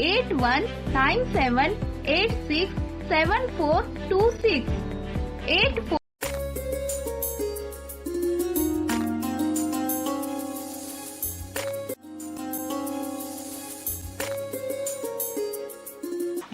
8197867426 84।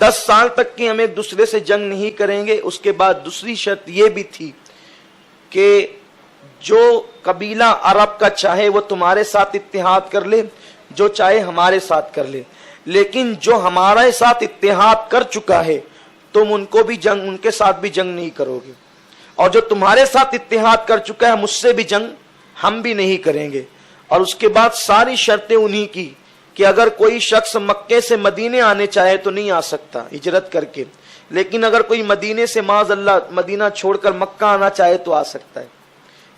10 سال تک کہ ہم ایک دوسرے سے جنگ نہیں کریں گے. اس کے بعد دوسری شرط یہ بھی تھی کہ جو قبیلہ عرب کا چاہے وہ تمہارے ساتھ اتحاد کر لے, جو چاہے ہمارے ساتھ کر لے, لیکن جو ہمارے ساتھ اتحاد کر چکا ہے تم ان کے ساتھ بھی جنگ نہیں کرو گے, اور جو تمہارے ساتھ اتحاد کر چکا ہے مجھ سے بھی جنگ ہم بھی نہیں کریں گے. اور اس کے بعد ساری شرطیں انہی کی کہ اگر کوئی شخص مکے سے مدینے آنے چاہے تو نہیں آ سکتا ہجرت کر کے, لیکن اگر کوئی مدینے سے معاذ اللہ مدینہ چھوڑ کر مکہ آنا چاہے تو آ سکتا ہے.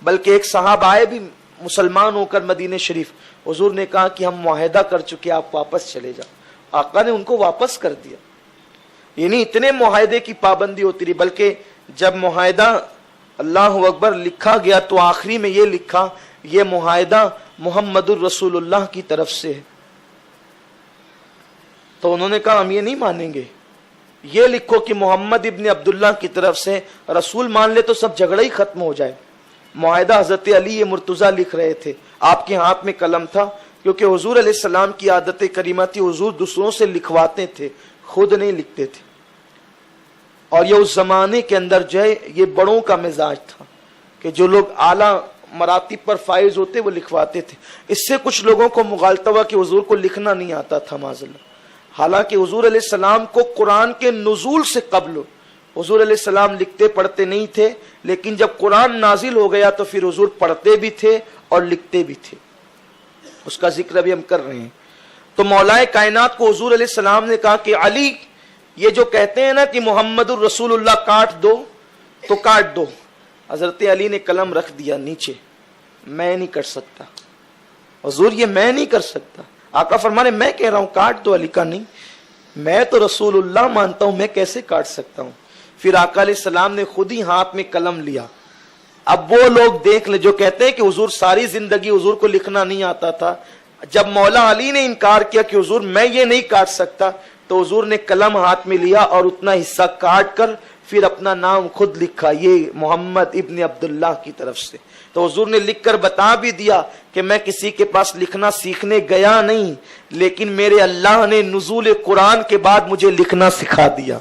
بلکہ ایک صحابہ آئے بھی مسلمان ہو کر مدینہ شریف, حضور نے کہا کہ ہم معاہدہ کر چکے, آپ واپس چلے جاؤ. آقا نے ان کو واپس کر دیا. یعنی اتنے معاہدے کی پابندی ہوتی رہی. بلکہ جب معاہدہ اللہ اکبر لکھا گیا تو آخری میں یہ لکھا, یہ معاہدہ محمد الرسول اللہ کی طرف سے ہے. تو انہوں نے کہا ہم یہ نہیں مانیں گے, یہ لکھو کہ محمد ابن عبداللہ کی طرف سے, رسول مان لے تو سب جھگڑا ہی ختم ہو جائے. معاہدہ حضرت علی مرتضی لکھ رہے تھے, آپ کے ہاتھ میں قلم تھا, کیونکہ حضور علیہ السلام کی عادت کریمہ تھی, حضور دوسروں سے لکھواتے تھے, خود نہیں لکھتے تھے. اور یہ اس زمانے کے اندر جو ہے یہ بڑوں کا مزاج تھا کہ جو لوگ اعلیٰ مراتب پر فائز ہوتے وہ لکھواتے تھے. اس سے کچھ لوگوں کو مغالطہ ہوا کہ حضور کو لکھنا نہیں آتا تھا معاذ اللہ. حالانکہ حضور علیہ السلام کو قرآن کے نزول سے قبل حضور علیہ السلام لکھتے پڑھتے نہیں تھے, لیکن جب قرآن نازل ہو گیا تو پھر حضور پڑھتے بھی تھے اور لکھتے بھی تھے. اس کا ذکر ابھی ہم کر رہے ہیں. تو مولا کائنات کو حضور علیہ السلام نے کہا کہ علی, یہ جو کہتے ہیں نا کہ محمد الرسول اللہ کاٹ دو تو کاٹ دو. حضرت علی نے قلم رکھ دیا نیچے, میں نہیں کر سکتا حضور, یہ میں نہیں کر سکتا. آقا فرمانے میں کہہ رہا ہوں کاٹ دو, علی کا نہیں, میں تو رسول اللہ مانتا ہوں, میں کیسے کاٹ سکتا ہوں. پھر آقا علیہ السلام نے خود ہی ہاتھ میں قلم لیا. اب وہ لوگ دیکھ لے جو کہتے ہیں کہ حضور ساری زندگی حضور کو لکھنا نہیں آتا تھا, جب مولا علی نے انکار کیا کہ حضور میں یہ نہیں کاٹ سکتا, تو حضور نے قلم ہاتھ میں لیا اور اتنا حصہ کاٹ کر پھر اپنا نام خود لکھا, یہ محمد ابن عبداللہ کی طرف سے. تو حضور نے لکھ کر بتا بھی دیا کہ میں کسی کے پاس لکھنا سیکھنے گیا نہیں, لیکن میرے اللہ نے نزول قرآن کے بعد مجھے لکھنا سکھا دیا.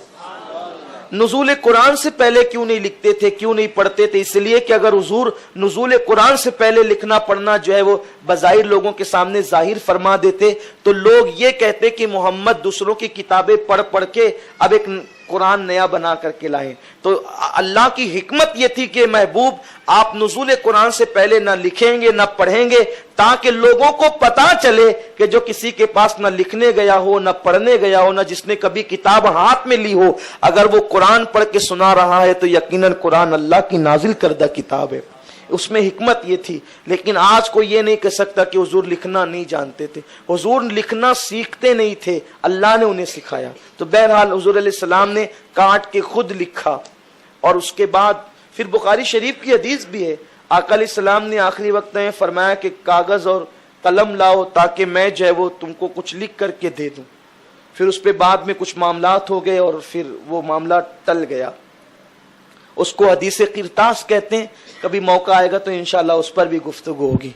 نزول قرآن سے پہلے کیوں نہیں لکھتے تھے, کیوں نہیں پڑھتے تھے؟ اس لیے کہ اگر حضور نزول قرآن سے پہلے لکھنا پڑھنا جو ہے وہ بظاہر لوگوں کے سامنے ظاہر فرما دیتے تو لوگ یہ کہتے کہ محمد دوسروں کی کتابیں پڑھ پڑھ کے اب ایک قرآن نیا بنا کر کے لائیں. تو اللہ کی حکمت یہ تھی کہ محبوب آپ نزول قرآن سے پہلے نہ لکھیں گے نہ پڑھیں گے, تاکہ لوگوں کو پتا چلے کہ جو کسی کے پاس نہ لکھنے گیا ہو, نہ پڑھنے گیا ہو, نہ جس نے کبھی کتاب ہاتھ میں لی ہو, اگر وہ قرآن پڑھ کے سنا رہا ہے تو یقیناً قرآن اللہ کی نازل کردہ کتاب ہے. اس میں حکمت یہ تھی. لیکن آج کوئی یہ نہیں کہہ سکتا کہ حضور لکھنا نہیں جانتے تھے. حضور لکھنا سیکھتے نہیں تھے, اللہ نے انہیں سکھایا. تو بہرحال حضور علیہ السلام نے کاٹ کے خود لکھا. اور اس کے بعد پھر بخاری شریف کی حدیث بھی ہے, آقا علیہ السلام نے آخری وقت میں فرمایا کہ کاغذ اور قلم لاؤ تاکہ میں جو ہے وہ تم کو کچھ لکھ کر کے دے دوں. پھر اس پہ بعد میں کچھ معاملات ہو گئے اور پھر وہ معاملہ ٹل گیا. اس کو حدیث قرطاس کہتے ہیں. کبھی موقع آئے گا تو انشاءاللہ اس پر بھی گفتگو ہوگی,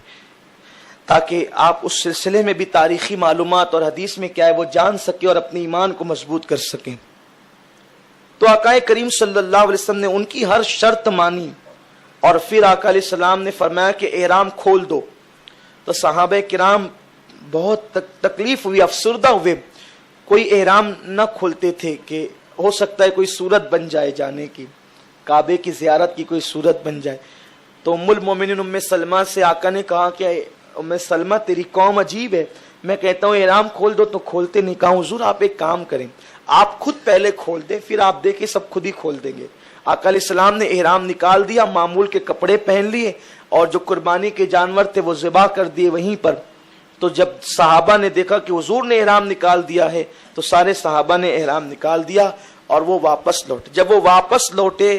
تاکہ آپ اس سلسلے میں بھی تاریخی معلومات اور حدیث میں کیا ہے وہ جان سکیں اور اپنے ایمان کو مضبوط کر سکیں. تو آقا کریم صلی اللہ علیہ وسلم نے ان کی ہر شرط مانی, اور پھر آقا علیہ السلام نے فرمایا کہ احرام کھول دو. تو صحابہ کرام بہت تکلیف ہوئی, افسردہ ہوئے. کوئی احرام نہ کھولتے تھے کہ ہو سکتا ہے کوئی صورت بن جائے جانے کی, کعبے کی زیارت کی کوئی صورت بن جائے. تو ام المومنین ام سلمہ سے آقا نے کہا کہ ام سلمہ تیری قوم عجیب ہے, میں کہتا ہوں احرام کھول دو تو کھولتے نہیں. کہا حضور آپ ایک کام کریں, آپ خود پہلے کھول دیں, پھر آپ دیکھیں سب خود ہی کھول دیں گے. آقا علیہ السلام نے احرام نکال دیا, معمول کے کپڑے پہن لیے, اور جو قربانی کے جانور تھے وہ ذبح کر دیے وہیں پر. تو جب صحابہ نے دیکھا کہ حضور نے احرام نکال دیا ہے تو سارے صحابہ نے احرام نکال دیا اور وہ واپس لوٹے. جب وہ واپس لوٹے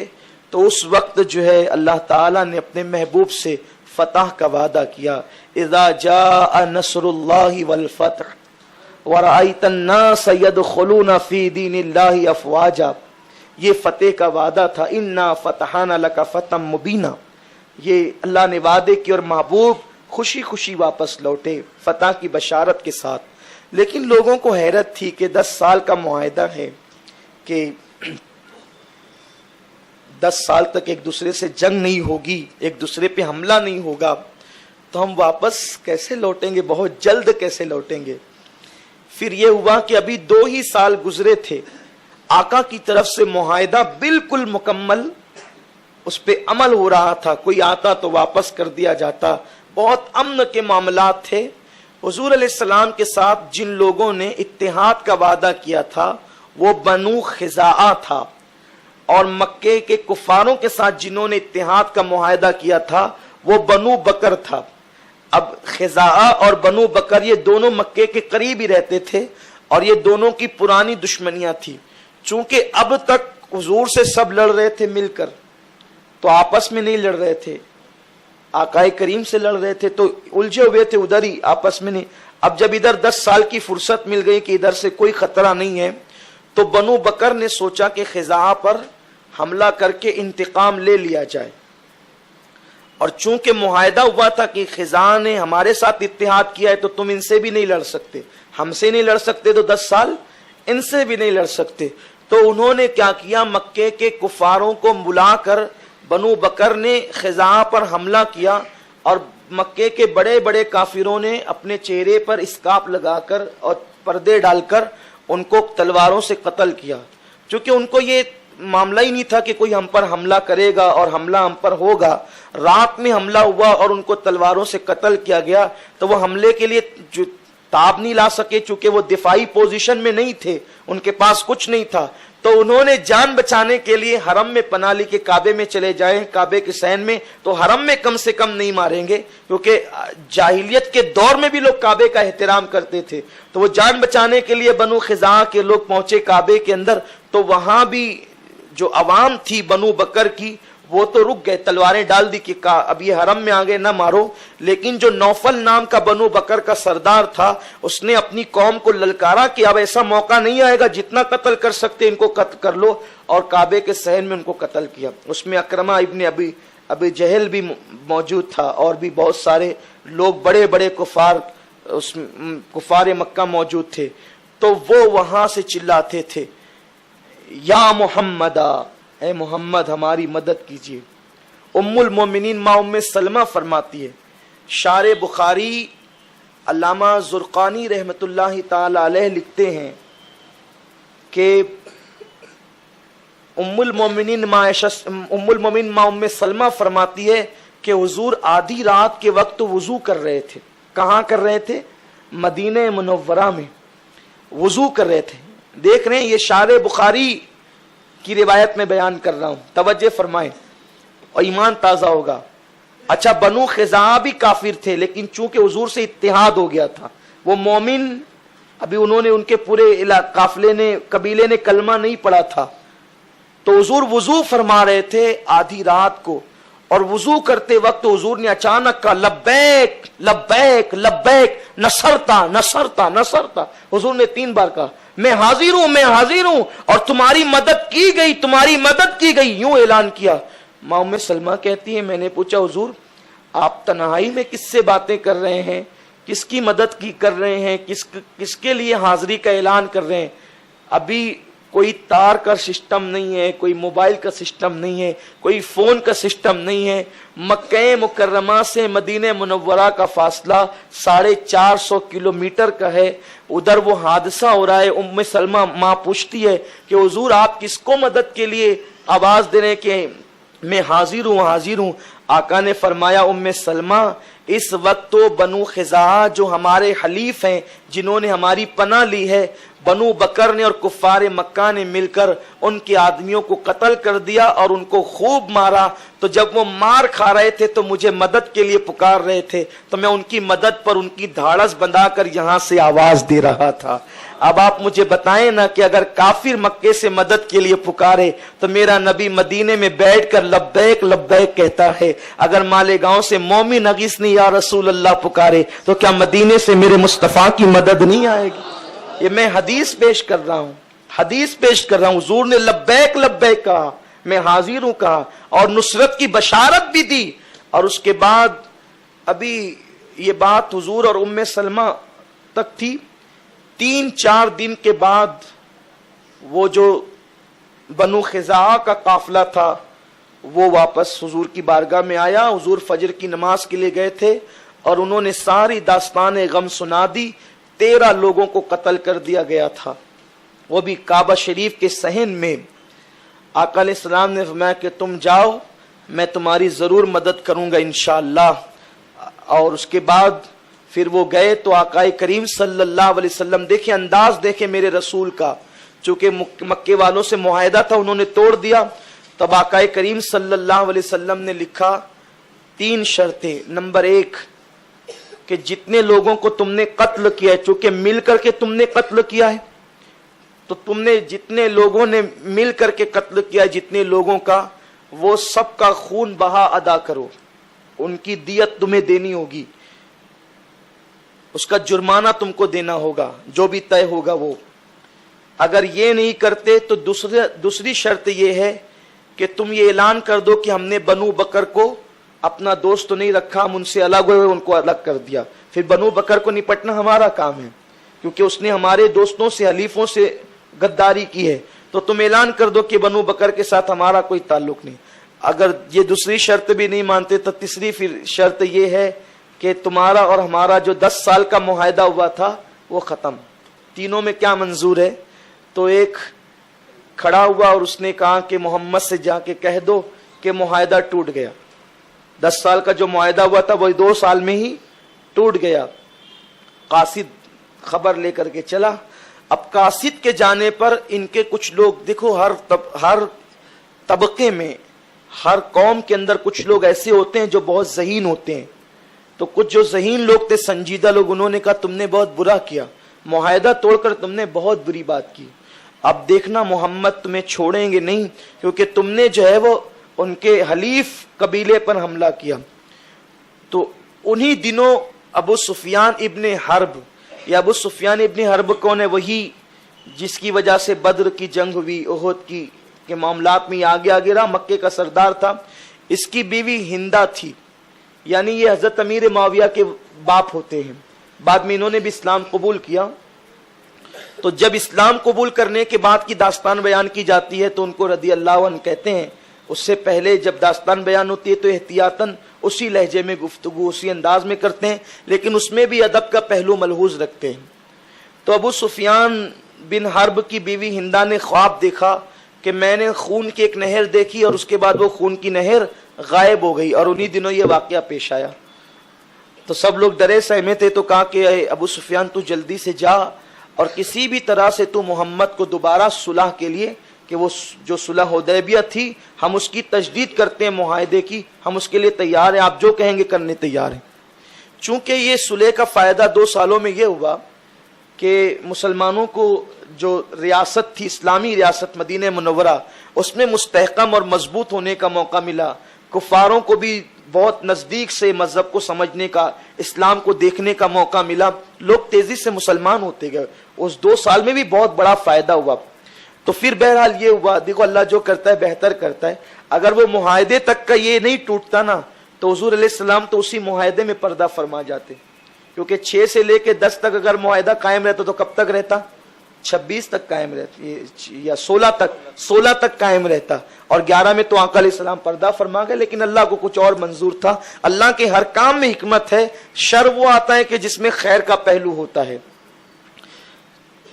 تو اس وقت جو ہے اللہ تعالیٰ نے اپنے محبوب سے فتح کا وعدہ کیا. اذا جاء نصر اللہ والفتح ورأیت الناس يدخلون فی دین اللہ افواجا, یہ فتح کا وعدہ تھا. انا فتحنا لک فتحا مبینا, یہ اللہ نے وعدے کی, اور محبوب خوشی خوشی واپس لوٹے فتح کی بشارت کے ساتھ. لیکن لوگوں کو حیرت تھی کہ 10 سال کا معاہدہ ہے, کہ 10 سال تک ایک دوسرے سے جنگ نہیں ہوگی، ایک دوسرے پہ حملہ نہیں ہوگا، تو ہم واپس کیسے لوٹیں گے، بہت جلد کیسے لوٹیں گے۔ پھر یہ ہوا کہ ابھی 2 ہی سال گزرے تھے، آقا کی طرف سے معاہدہ بالکل مکمل اس پہ عمل ہو رہا تھا، کوئی آتا تو واپس کر دیا جاتا، بہت امن کے معاملات تھے۔ حضور علیہ السلام کے ساتھ جن لوگوں نے اتحاد کا وعدہ کیا تھا وہ بنو خزاعہ تھا، اور مکے کے کفاروں کے ساتھ جنہوں نے اتحاد کا معاہدہ کیا تھا وہ بنو بکر تھا۔ اب خزاعہ اور بنو بکر یہ دونوں مکے کے قریب ہی رہتے تھے، اور یہ دونوں کی پرانی دشمنیاں تھی۔ چونکہ اب تک حضور سے سب لڑ رہے تھے مل کر، تو آپس میں نہیں لڑ رہے تھے، آقائے کریم سے لڑ رہے تھے، تو الجھے ہوئے تھے ادھر ہی، آپس میں نہیں۔ اب جب ادھر 10 سال کی فرصت مل گئی کہ ادھر سے کوئی خطرہ نہیں ہے، تو بنو بکر نے سوچا کہ خزاعہ پر حملہ کر کے انتقام لے لیا جائے۔ اور چونکہ معاہدہ ہوا تھا کہ خزاعہ نے ہمارے ساتھ اتحاد کیا ہے تو تم ان سے بھی نہیں لڑ سکتے، ہم سے نہیں لڑ سکتے تو 10 سال ان سے بھی نہیں لڑ سکتے۔ تو انہوں نے کیا کیا، مکے کے کفاروں کو بلا کر بنو بکر نے خزاعہ پر حملہ کیا، اور مکے کے بڑے بڑے کافروں نے اپنے چہرے پر اسکاپ لگا کر اور پردے ڈال کر ان کو تلواروں سے قتل کیا۔ چونکہ ان کو یہ معاملہ ہی نہیں تھا کہ کوئی ہم پر حملہ کرے گا اور حملہ ہم پر ہوگا، رات میں حملہ ہوا اور ان کو تلواروں سے قتل کیا گیا، تو وہ حملے کے لیے جو تاب نہیں لا سکے، چونکہ وہ دفاعی پوزیشن میں نہیں تھے، ان کے پاس کچھ نہیں تھا، تو انہوں نے جان بچانے کے لیے حرم میں پناہ لی کہ کعبے میں چلے جائیں، کعبے کے صحن میں تو حرم میں کم سے کم نہیں ماریں گے، کیونکہ جاہلیت کے دور میں بھی لوگ کعبے کا احترام کرتے تھے۔ تو وہ جان بچانے کے لیے بنو خزاعہ کے لوگ پہنچے کعبے کے اندر، تو وہاں بھی جو عوام تھی بنو بکر کی وہ تو رک گئے، تلواریں ڈال دی کہ اب یہ حرم میں آگے نہ مارو۔ لیکن جو نوفل نام کا بنو بکر کا سردار تھا، اس نے اپنی قوم کو للکارا کہ اب ایسا موقع نہیں آئے گا، جتنا قتل کر سکتے ان کو قتل کر لو، اور کعبے کے صحن میں ان کو قتل کیا۔ اس میں اکرمہ ابن ابی جہل بھی موجود تھا، اور بھی بہت سارے لوگ بڑے بڑے کفار مکہ موجود تھے۔ تو وہ وہاں سے چلاتے تھے، یا محمد، اے محمد ہماری مدد کیجیے۔ ام المومنین ماں ام سلمہ فرماتی ہے، شارح بخاری علامہ زرقانی رحمت اللہ تعالی علیہ لکھتے ہیں کہ ام المومنین ماں ام سلمہ فرماتی ہے کہ حضور آدھی رات کے وقت وضو کر رہے تھے۔ کہاں کر رہے تھے؟ مدینہ منورہ میں وضو کر رہے تھے۔ دیکھ رہے ہیں، یہ شارح بخاری کی روایت میں بیان کر رہا ہوں، توجہ فرمائیں اور ایمان تازہ ہوگا۔ اچھا، بنو خزاعہ بھی کافر تھے، لیکن چونکہ حضور سے اتحاد ہو گیا تھا، وہ مومن، ابھی انہوں نے ان کے پورے قبیلے نے کلمہ نہیں پڑھا تھا، تو حضور وضو فرما رہے تھے آدھی رات کو، اور وضو کرتے وقت حضور نے اچانک کہا لبیک لبیک لبیک نصرتا نصرتا نصرتا۔ حضور نے 3 بار کہا میں حاضر ہوں، میں حاضر ہوں، اور تمہاری مدد کی گئی، تمہاری مدد کی گئی، یوں اعلان کیا۔ ماں ام سلمہ کہتی ہے، میں نے پوچھا حضور آپ تنہائی میں کس سے باتیں کر رہے ہیں، کس کی مدد کی کر رہے ہیں، کس کے لیے حاضری کا اعلان کر رہے ہیں؟ ابھی کوئی تار کا سسٹم نہیں ہے، کوئی موبائل کا سسٹم نہیں ہے، کوئی فون کا سسٹم نہیں ہے۔ مکہ مکرمہ سے مدینہ منورہ کا فاصلہ 450 کلومیٹر کا ہے، ادھر وہ حادثہ ہو رہا ہے۔ ام سلمہ ماں پوچھتی ہے کہ حضور آپ کس کو مدد کے لیے آواز دے رہے ہیں کہ میں حاضر ہوں حاضر ہوں؟ آقا نے فرمایا ام سلمہ اس وقت تو بنو خزاعہ جو ہمارے حلیف ہیں، جنہوں نے ہماری پناہ لی ہے، بنو بکر نے اور کفار مکہ نے مل کر ان کے آدمیوں کو قتل کر دیا اور ان کو خوب مارا۔ تو جب وہ مار کھا رہے تھے تو مجھے مدد کے لیے پکار رہے تھے، تو میں ان کی مدد پر ان کی دھاڑس بندھا کر یہاں سے آواز دے رہا تھا۔ اب آپ مجھے بتائیں نا کہ اگر کافر مکے سے مدد کے لیے پکارے تو میرا نبی مدینے میں بیٹھ کر لبیک لبیک کہتا ہے، اگر مالیگاؤں سے مومن اغیثنی یا رسول اللہ پکارے تو کیا مدینے سے میرے مصطفیٰ کی مدد نہیں آئے گی؟ یہ میں حدیث پیش کر رہا ہوں، حدیث پیش کر رہا ہوں۔ حضور نے لبیک لبیک کہا، میں حاضر ہوں کہا، اور نصرت کی بشارت بھی دی۔ اور اس کے بعد ابھی یہ بات حضور اور ام سلمہ تک تھی، 3-4 دن کے بعد وہ جو بنو خزاعہ کا قافلہ تھا وہ واپس حضور کی بارگاہ میں آیا. حضور فجر کی نماز کے لیے گئے تھے اور انہوں نے ساری داستان غم سنا دی. 13 لوگوں کو قتل کر دیا گیا تھا, وہ بھی کعبہ شریف کے صحن میں. آقا علیہ السلام نے فرمایا کہ تم جاؤ, میں تمہاری ضرور مدد کروں گا انشاءاللہ. اور اس کے بعد پھر وہ گئے تو آقا کریم صلی اللہ علیہ وسلم, دیکھیں انداز دیکھیں میرے رسول کا, چونکہ مکے والوں سے معاہدہ تھا انہوں نے توڑ دیا. تب آقا کریم صلی اللہ علیہ وسلم نے لکھا 3 شرطیں. نمبر 1 کہ جتنے لوگوں کو تم نے قتل کیا ہے, چونکہ مل کر کے تم نے قتل کیا ہے, تو تم نے جتنے لوگوں نے مل کر کے قتل کیا, جتنے لوگوں کا, وہ سب کا خون بہا ادا کرو. ان کی دیت تمہیں دینی ہوگی, اس کا جرمانہ تم کو دینا ہوگا, جو بھی طے ہوگا وہ. اگر یہ نہیں کرتے تو دوسری شرط یہ ہے کہ تم یہ اعلان کر دو کہ ہم نے بنو بکر کو اپنا دوست تو نہیں رکھا, ہم ان سے الگ ہوئے, ان کو الگ کر دیا. پھر بنو بکر کو نپٹنا ہمارا کام ہے, کیونکہ اس نے ہمارے دوستوں سے, حلیفوں سے غداری کی ہے. تو تم اعلان کر دو کہ بنو بکر کے ساتھ ہمارا کوئی تعلق نہیں. اگر یہ دوسری شرط بھی نہیں مانتے تو تیسری پھر شرط یہ ہے کہ تمہارا اور ہمارا جو 10 سال کا معاہدہ ہوا تھا وہ ختم. تینوں میں کیا منظور ہے؟ تو ایک کھڑا ہوا اور اس نے کہا کہ محمد سے جا کے کہہ دو کہ معاہدہ ٹوٹ گیا. 10 سال کا جو معاہدہ ہوا تھا وہ 2 سال میں ہی ٹوٹ گیا. قاصد خبر لے کر کے چلا. اب قاصد کے جانے پر ان کے کچھ لوگ, دیکھو ہر طبقے میں, ہر قوم کے اندر کچھ لوگ ایسے ہوتے ہیں جو بہت ذہین ہوتے ہیں. تو کچھ جو ذہین لوگ تھے, سنجیدہ لوگ, انہوں نے کہا تم نے بہت برا کیا, معاہدہ توڑ کر تم نے بہت بری بات کی. اب دیکھنا محمد تمہیں چھوڑیں گے نہیں, کیونکہ تم نے جو ہے وہ ان کے حلیف قبیلے پر حملہ کیا. تو انہی دنوں ابو سفیان ابن حرب, یا ابو سفیان ابن حرب کون ہے؟ وہی جس کی وجہ سے بدر کی جنگ ہوئی, احد کی کے معاملات میں آگے رہا, مکے کا سردار تھا. اس کی بیوی ہندا تھی, یعنی یہ حضرت امیر معاویہ کے باپ ہوتے ہیں. بعد میں انہوں نے بھی اسلام قبول کیا. تو جب اسلام قبول کرنے کے بعد کی داستان بیان کی جاتی ہے تو ان کو رضی اللہ عنہ کہتے ہیں. اس سے پہلے جب داستان بیان ہوتی ہے تو احتیاطاً اسی لہجے میں گفتگو, اسی انداز میں کرتے ہیں, لیکن اس میں بھی ادب کا پہلو ملحوظ رکھتے ہیں. تو ابو سفیان بن حرب کی بیوی ہندا نے خواب دیکھا کہ میں نے خون کی ایک نہر دیکھی اور اس کے بعد وہ خون کی نہر غائب ہو گئی, اور انہی دنوں یہ واقعہ پیش آیا. تو سب لوگ ڈرے سہمے تھے. تو کہا کہ ابو سفیان تو جلدی سے جا اور کسی بھی طرح سے تو محمد کو دوبارہ صلح کے لیے, کہ وہ جو صلح حدیبیہ تھی ہم اس کی تجدید کرتے ہیں معاہدے کی, ہم اس کے لیے تیار ہیں, آپ جو کہیں گے کرنے تیار ہیں. چونکہ یہ صلح کا فائدہ 2 سالوں میں یہ ہوا کہ مسلمانوں کو جو ریاست تھی, اسلامی ریاست مدینہ منورہ, اس میں مستحکم اور مضبوط ہونے کا موقع ملا. کفاروں کو بھی بہت نزدیک سے مذہب کو سمجھنے کا, اسلام کو دیکھنے کا موقع ملا. لوگ تیزی سے مسلمان ہوتے گئے. اس 2 سال میں بھی بہت بڑا فائدہ ہوا. تو پھر بہرحال یہ ہوا, دیکھو اللہ جو کرتا ہے بہتر کرتا ہے. اگر وہ معاہدے تک کا یہ نہیں ٹوٹتا نا, تو حضور علیہ السلام تو اسی معاہدے میں پردہ فرما جاتے, کیونکہ 6 سے لے کے 10 تک اگر معاہدہ قائم رہتا تو کب تک رہتا؟ 26 تک قائم رہتی, یا 16 تک قائم رہتا, اور 11 میں تو آقا علیہ السلام پردہ فرما گئے. لیکن اللہ کو کچھ اور منظور تھا. اللہ کے ہر کام میں حکمت ہے. شر وہ آتا ہے کہ جس میں خیر کا پہلو ہوتا ہے.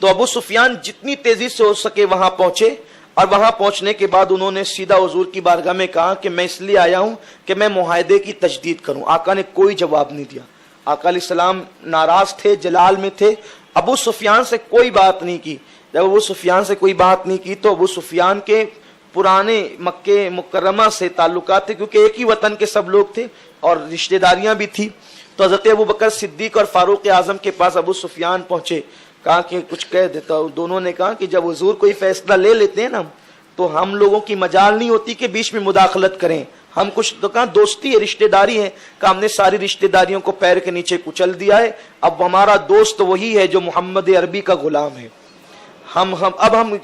تو ابو سفیان جتنی تیزی سے ہو سکے وہاں پہنچے, اور وہاں پہنچنے کے بعد انہوں نے سیدھا حضور کی بارگاہ میں کہا کہ میں اس لیے آیا ہوں کہ میں معاہدے کی تجدید کروں. آقا نے کوئی جواب نہیں دیا. آقا علیہ السلام ناراض تھے, جلال میں تھے. ابو سفیان سے کوئی بات نہیں کی. جب ابو سفیان سے کوئی بات نہیں کی تو ابو سفیان کے پرانے مکے مکرمہ سے تعلقات تھے, کیونکہ ایک ہی وطن کے سب لوگ تھے اور رشتہ داریاں بھی تھی. تو حضرت ابو بکر صدیق اور فاروق اعظم کے پاس ابو سفیان پہنچے, کہا کہ کچھ کہہ دیتا ہوں. دونوں نے کہا کہ جب حضور کوئی فیصلہ لے لیتے ہیں نا, تو ہم لوگوں کی مجال نہیں ہوتی کہ بیچ میں مداخلت کریں. ہم کچھ تو کہا دوستی ہے, رشتہ داری ہے, کہ ہم نے ساری رشتہ داریوں کو پیر کے نیچے کچل دیا ہے. اب ہمارا دوست وہی ہے جو محمد عربی کا غلام ہے. ہم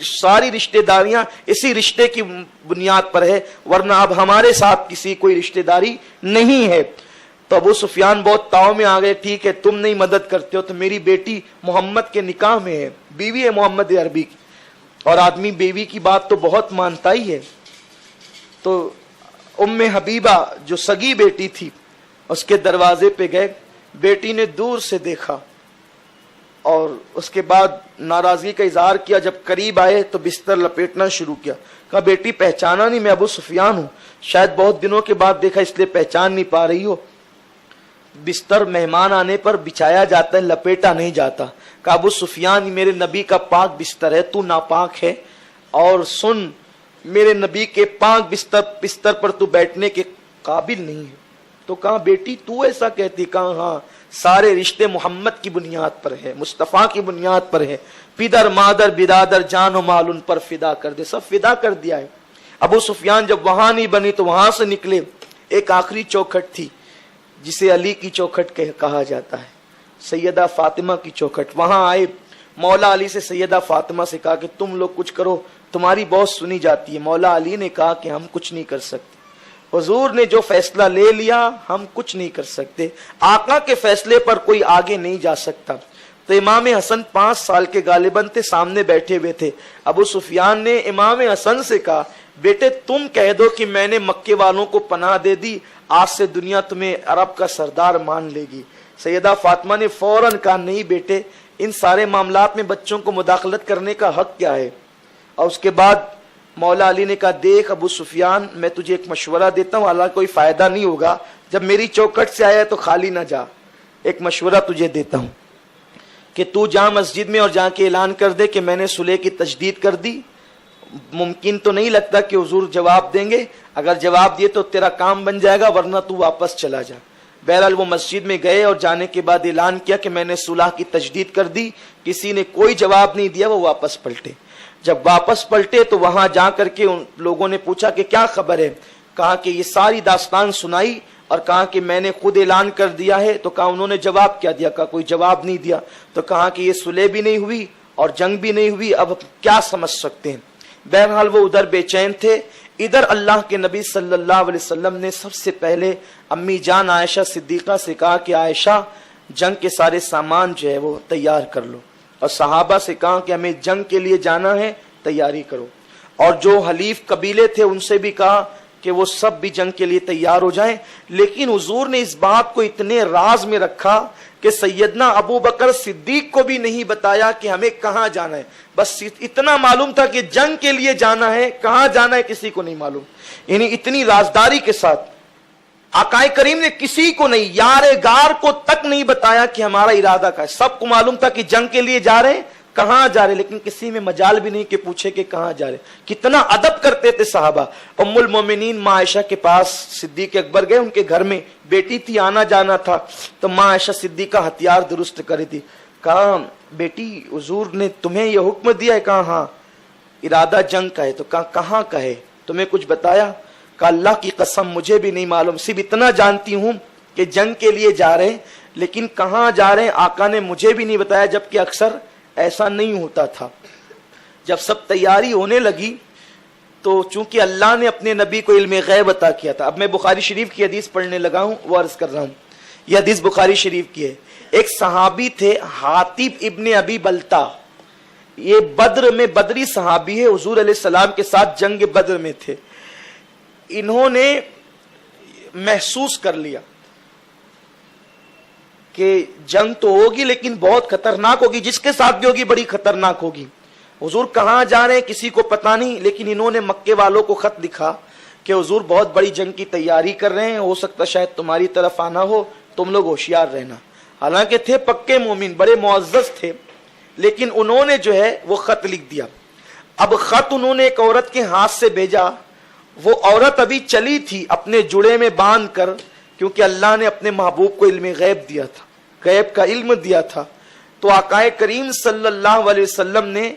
ساری رشتہ داریاں اسی رشتے کی بنیاد پر ہے, ورنہ اب ہمارے ساتھ کسی کوئی رشتہ داری نہیں ہے. تو ابو سفیان بہت تاؤ میں آ گئے. ٹھیک ہے, تم نہیں مدد کرتے ہو تو میری بیٹی محمد کے نکاح میں ہے, بیوی ہے محمد عربی کی. اور آدمی بیوی کی بات تو بہت مانتا ہی ہے. تو ام حبیبہ جو سگی بیٹی تھی اس کے دروازے پہ گئے. بیٹی نے دور سے دیکھا اور اس کے بعد ناراضگی کا اظہار کیا. جب قریب آئے تو بستر لپیٹنا شروع کیا. کہا بیٹی پہچانا نہیں, میں ابو سفیان ہوں, شاید بہت دنوں کے بعد دیکھا اس لیے پہچان نہیں پا رہی ہو. بستر مہمان آنے پر بچھایا جاتا ہے, لپیٹا نہیں جاتا. کہا ابو سفیان میرے نبی کا پاک بستر ہے, تو ناپاک ہے, اور سن میرے نبی کے پاک بستر پر تو بیٹھنے کے قابل نہیں ہے. تو کہا بیٹی تو ایسا کہتی؟ کہا ہاں, سارے رشتے محمد کی بنیاد پر ہے, مصطفیٰ کی بنیاد پر ہے. پدر مادر برادر جان و مال ان پر فدا کر دے, سب فدا کر دیا ہے. ابو سفیان جب وہاں نہیں بنی تو وہاں سے نکلے. ایک آخری چوکھٹ تھی جسے علی کی چوکھٹ کہا جاتا ہے, سیدہ فاطمہ کی چوکھٹ. وہاں آئے, مولا علی سے سیدہ فاطمہ سے کہا کہ تم لوگ کچھ کرو, تمہاری بہت سنی جاتی ہے. مولا علی نے کہا کہ ہم کچھ نہیں کر سکتے, حضور نے جو فیصلہ لے لیا ہم کچھ نہیں کر سکتے, آقا کے فیصلے پر کوئی آگے نہیں جا سکتا. تو امام حسن 5 سال کے غالباً تھے, سامنے بیٹھے ہوئے تھے. ابو سفیان نے امام حسن سے کہا بیٹے تم کہہ دو کہ میں نے مکے والوں کو پناہ دے دی, آج سے دنیا تمہیں عرب کا سردار مان لے گی. سیدہ فاطمہ نے فوراً کہا نہیں بیٹے, ان سارے معاملات میں بچوں کو مداخلت کرنے کا حق کیا ہے. اور اس کے بعد مولا علی نے کہا دیکھ ابو سفیان, میں تجھے ایک مشورہ دیتا ہوں, حالانکہ کوئی فائدہ نہیں ہوگا, جب میری چوکھٹ سے آیا ہے تو خالی نہ جا. ایک مشورہ تجھے دیتا ہوں کہ تو جا مسجد میں اور جا کے اعلان کر دے کہ میں نے صلح کی تجدید کر دی. ممکن تو نہیں لگتا کہ حضور جواب دیں گے, اگر جواب دیے تو تیرا کام بن جائے گا, ورنہ تو واپس چلا جا. بہرحال وہ مسجد میں گئے اور جانے کے بعد اعلان کیا کہ میں نے صلح کی تجدید کر دی. کسی نے کوئی جواب نہیں دیا, وہ واپس پلٹے. جب واپس پلٹے تو وہاں جا کر کے ان لوگوں نے پوچھا کہ کیا خبر ہے. کہا کہ یہ ساری داستان سنائی اور کہا کہ میں نے خود اعلان کر دیا ہے. تو کہا انہوں نے جواب کیا دیا؟ کہا کوئی جواب نہیں دیا. تو کہا کہ یہ صلح بھی نہیں ہوئی اور جنگ بھی نہیں ہوئی, اب کیا سمجھ سکتے ہیں. بہرحال وہ ادھر بے چین تھے. ادھر اللہ کے نبی صلی اللہ علیہ وسلم نے سب سے پہلے امی جان عائشہ صدیقہ سے کہا کہ عائشہ جنگ کے سارے سامان جو ہے وہ تیار کر لو, اور صحابہ سے کہا کہ ہمیں جنگ کے لیے جانا ہے, تیاری کرو. اور جو حلیف قبیلے تھے ان سے بھی کہا کہ وہ سب بھی جنگ کے لیے تیار ہو جائیں. لیکن حضور نے اس بات کو اتنے راز میں رکھا کہ سیدنا ابو بکر صدیق کو بھی نہیں بتایا کہ ہمیں کہاں جانا ہے. بس اتنا معلوم تھا کہ جنگ کے لیے جانا ہے, کہاں جانا ہے کسی کو نہیں معلوم. یعنی اتنی رازداری کے ساتھ آقا کریم نے کسی کو نہیں, یار غار کو تک نہیں بتایا کہ ہمارا ارادہ کا ہے. سب کو معلوم تھا کہ جنگ کے لیے جا رہے ہیں, کہاں جا رہے, لیکن کسی میں مجال بھی نہیں کہ پوچھے کہ کہاں جا رہے. کتنا ادب کرتے تھے صحابہ. ام المومنین ماں عائشہ کے پاس صدیق اکبر گئے, ان کے گھر میں بیٹی تھی, آنا جانا تھا. تو ماں عائشہ صدیقہ ہتھیار درست کری تھی. کہا بیٹی حضور نے تمہیں یہ حکم دیا ہے؟ کہا ہاں, ارادہ جنگ کا ہے. تو کہا کہاں کا ہے, تمہیں کچھ بتایا؟ کہا اللہ کی قسم مجھے بھی نہیں معلوم, صرف اتنا جانتی ہوں کہ جنگ کے لیے جا رہے ہیں, لیکن کہاں جا رہے ہیں آقا نے مجھے بھی نہیں بتایا. جبکہ اکثر ایسا نہیں ہوتا تھا. جب سب تیاری ہونے لگی تو چونکہ اللہ نے اپنے نبی کو علم غیب عطا کیا تھا. اب میں بخاری شریف کی حدیث پڑھنے لگا ہوں, وہ عرض کر رہا ہوں. یہ حدیث بخاری شریف کی ہے. ایک صحابی تھے حاتب ابن ابی بلتا, یہ بدر میں بدری صحابی ہے, حضور علیہ السلام کے ساتھ جنگ بدر میں تھے. انہوں نے محسوس کر لیا کہ جنگ تو ہوگی لیکن بہت خطرناک ہوگی, جس کے ساتھ بھی ہوگی بڑی خطرناک ہوگی. حضور کہاں جا رہے ہیں کسی کو پتا نہیں, لیکن انہوں نے مکے والوں کو خط لکھا کہ حضور بہت بڑی جنگ کی تیاری کر رہے ہیں, ہو سکتا شاید تمہاری طرف آنا ہو, تم لوگ ہوشیار رہنا. حالانکہ تھے پکے مومن, بڑے معزز تھے, لیکن انہوں نے جو ہے وہ خط لکھ دیا. اب خط انہوں نے ایک عورت کے ہاتھ سے بھیجا. وہ عورت ابھی چلی تھی اپنے جڑے میں باندھ کر, کیونکہ اللہ نے اپنے محبوب کو علم غیب دیا تھا, غیب کا علم دیا تھا. تو آقا کریم صلی اللہ علیہ وسلم نے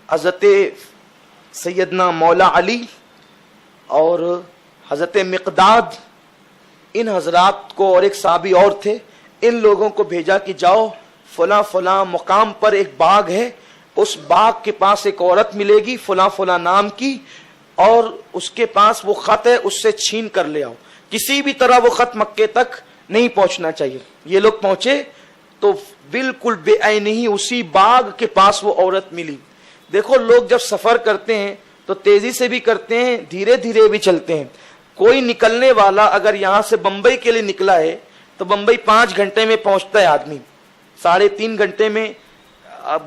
حضرت سیدنا مولا علی اور حضرت مقداد, ان حضرات کو, اور ایک صحابی اور تھے, ان لوگوں کو بھیجا کہ جاؤ فلاں فلاں مقام پر ایک باغ ہے, اس باغ کے پاس ایک عورت ملے گی فلاں فلاں نام کی, اور اس کے پاس وہ خط ہے, اس سے چھین کر لے آؤ. کسی بھی طرح وہ خط مکے تک نہیں پہنچنا چاہیے. یہ لوگ پہنچے تو بالکل بے عینی اسی باغ کے پاس وہ عورت ملی. دیکھو لوگ جب سفر کرتے ہیں تو تیزی سے بھی کرتے ہیں، دھیرے دھیرے بھی چلتے ہیں. کوئی نکلنے والا اگر یہاں سے بمبئی کے لیے نکلا ہے تو بمبئی 5 گھنٹے میں پہنچتا ہے آدمی، 3.5 گھنٹے میں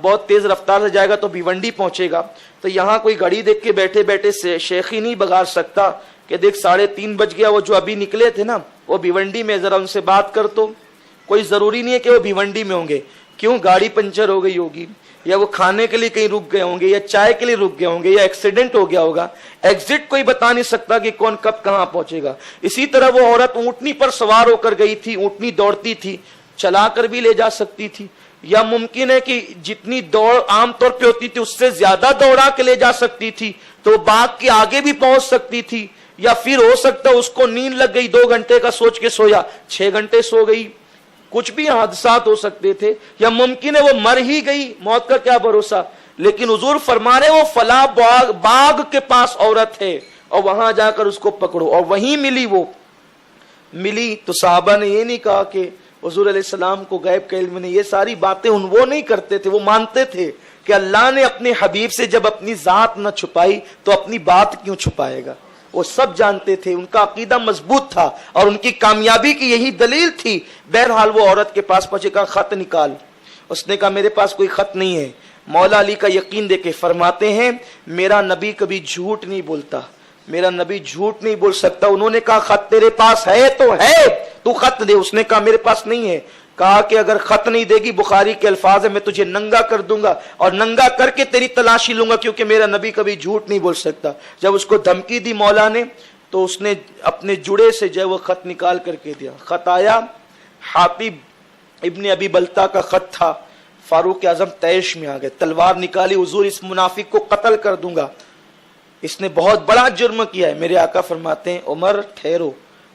بہت تیز رفتار سے جائے گا تو بھیونڈی پہنچے گا. تو یہاں کوئی گھڑی دیکھ کے بیٹھے بیٹھے شیخی نہیں بگاڑ سکتا کہ دیکھ 3:30 بج گیا، وہ جو ابھی نکلے تھے نا وہ بھیونڈی میں، ذرا ان سے بات کر. تو کوئی ضروری نہیں ہے کہ وہ بھیونڈی میں ہوں گے، کیوں گاڑی پنچر ہو گئی ہوگی، یا وہ کھانے کے لیے کہیں رک گئے ہوں گے، یا چائے کے لیے رک گئے ہوں گے، یا ایکسیڈنٹ ہو گیا ہوگا. ایگزٹ کوئی بتا نہیں سکتا کہ کون کب کہاں پہنچے گا. اسی طرح وہ عورت اونٹنی پر سوار ہو کر گئی تھی، اونٹنی دوڑتی تھی، چلا کر بھی لے جا سکتی تھی، یا ممکن ہے کہ جتنی دوڑ عام طور پہ ہوتی تھی اس سے زیادہ دوڑا کے لے جا سکتی تھی تو باغ کے آگے بھی پہنچ سکتی تھی. یا پھر ہو سکتا اس کو نیند لگ گئی، 2 گھنٹے کا سوچ کے سویا، 6 گھنٹے سو گئی. کچھ بھی حادثات ہو سکتے تھے، یا ممکن ہے وہ مر ہی گئی، موت کا کیا بھروسہ. لیکن حضور فرما رہے وہ فلاں باغ کے پاس عورت ہے اور وہاں جا کر اس کو پکڑو، اور وہیں ملی. وہ ملی تو صحابہ نے یہ نہیں کہا کہ حضور علیہ السلام کو غیب کا علم نہیں. یہ ساری باتیں وہ نہیں کرتے تھے، وہ مانتے تھے کہ اللہ نے اپنے حبیب سے جب اپنی ذات نہ چھپائی تو اپنی بات کیوں چھپائے گا. وہ سب جانتے تھے، ان کا عقیدہ مضبوط تھا اور ان کی کامیابی کی یہی دلیل تھی. بہرحال وہ عورت کے پاس پہنچے، کہا خط نکال. اس نے کہا میرے پاس کوئی خط نہیں ہے. مولا علی کا یقین دے کے فرماتے ہیں میرا نبی کبھی جھوٹ نہیں بولتا، میرا نبی جھوٹ نہیں بول سکتا. انہوں نے کہا خط تیرے پاس ہے تو ہے، تو خط دے. اس نے کہا میرے پاس نہیں ہے. کہا کہ اگر خط نہیں دے گی، بخاری کے الفاظ ہے، میں تجھے ننگا کر دوں گا اور ننگا کر کے تیری تلاشی لوں گا، کیونکہ میرا نبی کبھی جھوٹ نہیں بول سکتا. جب اس کو دھمکی دی مولا نے تو اس نے اپنے جڑے سے جو وہ خط نکال کر کے دیا. خط آیا، حاطب ابن ابی بلتا کا خط تھا. فاروق اعظم تیش میں آ گئے، تلوار نکالی، حضور اس منافق کو قتل کر دوں گا، اس نے بہت بڑا جرم کیا ہے. میرے آقا فرماتے ہیں عمر ٹھہرو،